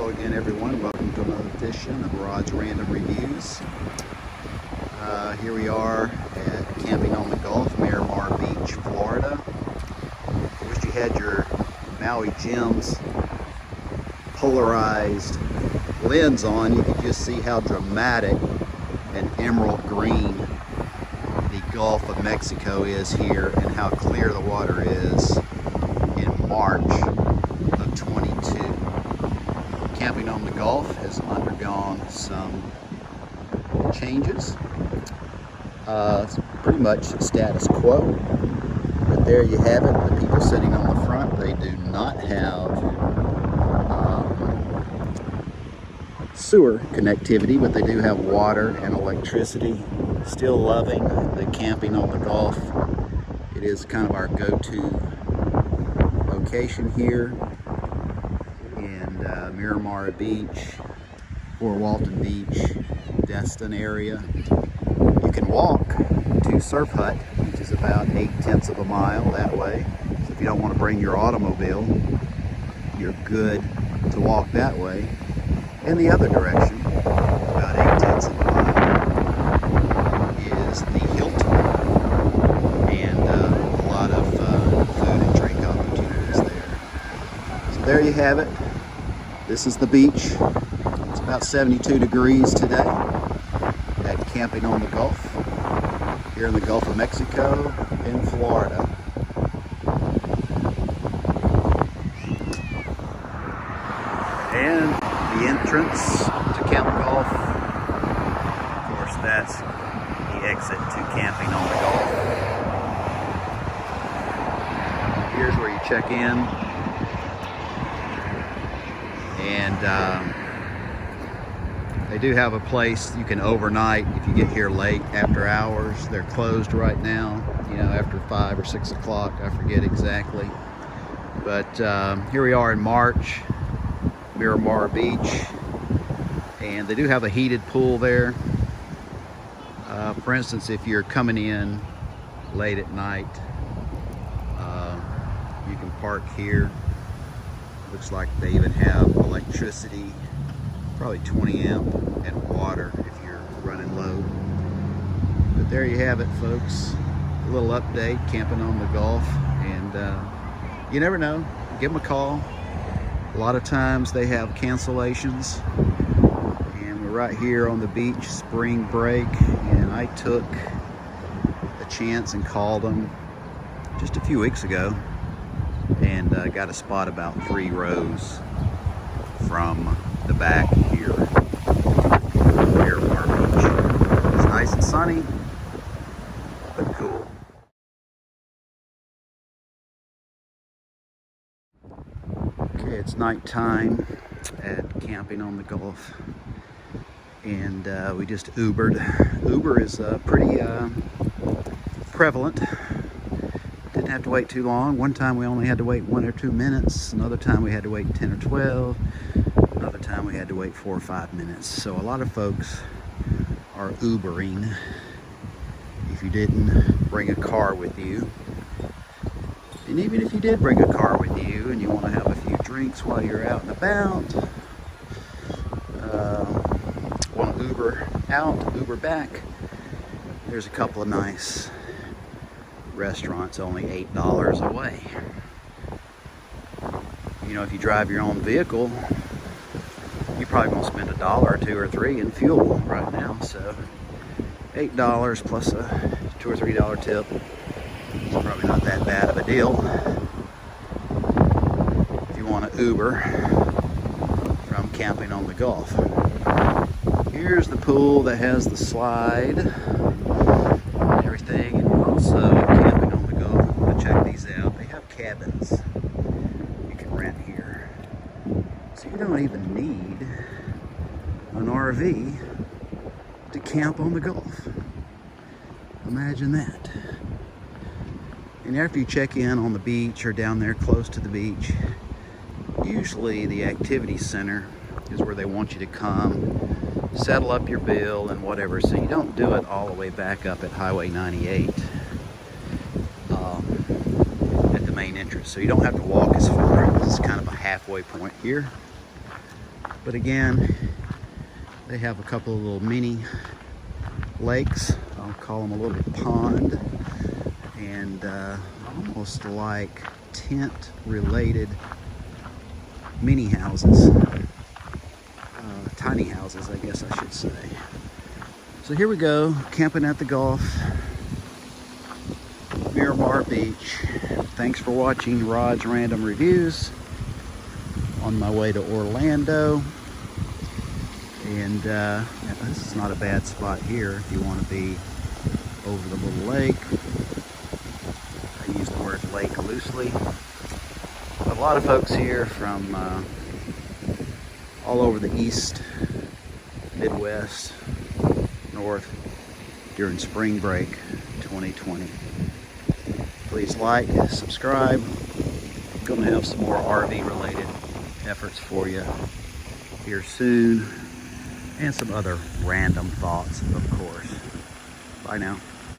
Hello again, everyone. Welcome to another edition of Rod's Random Reviews. Here we are at Camping on the Gulf, Miramar Beach, Florida. I wish you had your Maui Gems polarized lens on. You could just see how dramatic and emerald green the Gulf of Mexico is here and how clear the water is in March of 22. Camping on the Gulf has undergone some changes. It's pretty much status quo, but there you have it. The people sitting on the front, they do not have sewer connectivity, but they do have water and electricity. Still loving the camping on the Gulf. It is kind of our go-to location here in Miramar Beach or Walton Beach, Destin area. You can walk to Surf Hut, which is about 8/10 of a mile that way. So if you don't want to bring your automobile, you're good to walk that way. In the other direction, about 8/10 of a mile, is the Hilton, and a lot of food and drink opportunities there. So there you have it. This is the beach. It's about 72 degrees today at Camping on the Gulf, here in the Gulf of Mexico in Florida. And the entrance to Camp Gulf, of course, that's the exit to Camping on the Gulf. Here's where you check in. And they do have a place you can overnight if you get here late after hours. They're closed right now, you know, after 5 or 6 o'clock, I forget exactly. But here we are in March, Miramar Beach, and they do have a heated pool there. For instance, if you're coming in late at night, you can park here. Looks like they even have electricity, probably 20 amp, and water if you're running low. But there you have it, folks. A little update, camping on the Gulf. And you never know, give them a call. A lot of times they have cancellations. And we're right here on the beach, spring break. And I took a chance and called them just a few weeks ago. And got a spot about 3 rows from the back here, Miramar Beach. It's nice and sunny, but cool. Okay, it's nighttime at Camping on the Gulf, and we just Ubered. Uber is pretty prevalent. Didn't have to wait too long. One time we only had to wait 1 or 2 minutes. Another time we had to wait 10 or 12. Another time we had to wait 4 or 5 minutes. So a lot of folks are Ubering if you didn't bring a car with you. And even if you did bring a car with you and you want to have a few drinks while you're out and about, want to Uber out, Uber back, there's a couple of nice restaurants only $8 away. You know, if you drive your own vehicle, you probably won't spend $1 or 2 or 3 in fuel right now. So $8 plus a $2 or $3 tip is probably not that bad of a deal if you want to Uber from Camping on the Gulf. Here's the pool that has the slide and everything, and also Camping on the Gulf. But check these out. They have cabins you can rent here, so you don't even need an RV to camp on the Gulf. Imagine that. And after you check in on the beach or down there close to the beach, usually the activity center is where they want you to come, settle up your bill and whatever, so you don't do it all the way back up at Highway 98 at the main entrance. So you don't have to walk as far. This is kind of a halfway point here. But again, they have a couple of little mini lakes. I'll call them a little pond, and almost like tent related mini houses, tiny houses, I guess I should say. So here we go, camping at the Gulf, Miramar Beach. Thanks for watching Rod's Random Reviews. On my way to Orlando, and yeah, this is not a bad spot here if you want to be over the little lake. I use the word lake loosely, but a lot of folks here from all over the East, Midwest, North during spring break 2020. Please like, subscribe. I'm going to have some more RV related efforts for you here soon, and some other random thoughts, of course. Bye now.